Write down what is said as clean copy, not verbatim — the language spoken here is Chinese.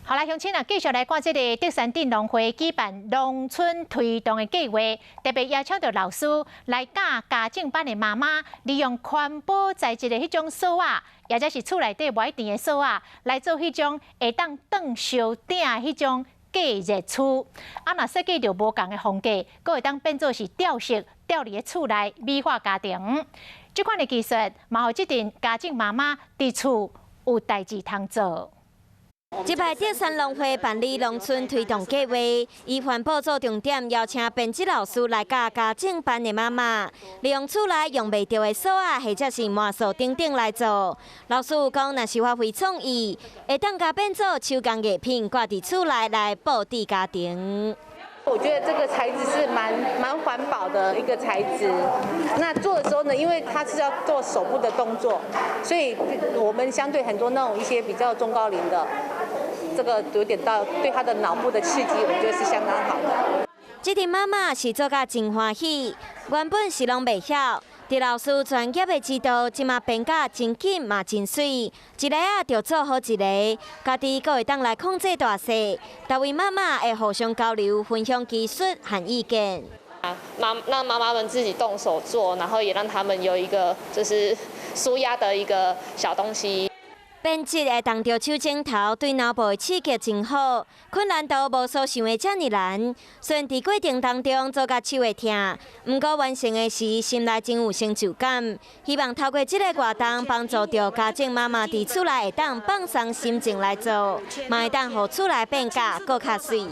好啦，乡亲啊，继续来看这个德山镇农会举办农村推动的计划，特别邀请到老师来教家政班的妈妈，利用环保材质的迄种锁啊，或者是厝内底买电的锁啊，来做迄种会当当烧鼎迄种隔热厝。啊，若设计着无共的风格，佫会当变做是吊饰吊伫个厝内美化家庭。这款的技术，嘛互这阵家政妈妈伫厝有代志通做。 这摆德山农会办理农村推动计划，以环保做重点，邀请编辑老师来教家政班的妈妈，利用厝内用袂到的锁啊，或者是抹锁等等来做。老师讲，若是发挥创意，会当甲变做手工艺品，挂伫厝内来布置家庭。 我觉得这个材质是蛮环保的一个材质。那做的时候呢，因为它是要做手部的动作，所以我们相对很多那种一些比较中高龄的，这个有点到对他的脑部的刺激，我觉得是相当好的。这阵妈妈是做甲真欢喜，原本是拢袂晓。 伫老师专业的指导，即马变甲真紧嘛真水，一个啊就做好一个，家己阁会当来控制大细，大位妈妈会互相交流，分享技术和意见。让妈妈们自己动手做，然后也让他们有一个就是舒压的一个小东西。 编辑会动着手指头，对脑部的刺激真好，困难度无所想的遮尔难。虽然伫过程当中做甲手会痛，不过完成的时心内真有成就感。希望透过这个活动，帮助着家政妈妈伫厝内会当放松心情来做，嘛会当互厝内变甲更较水。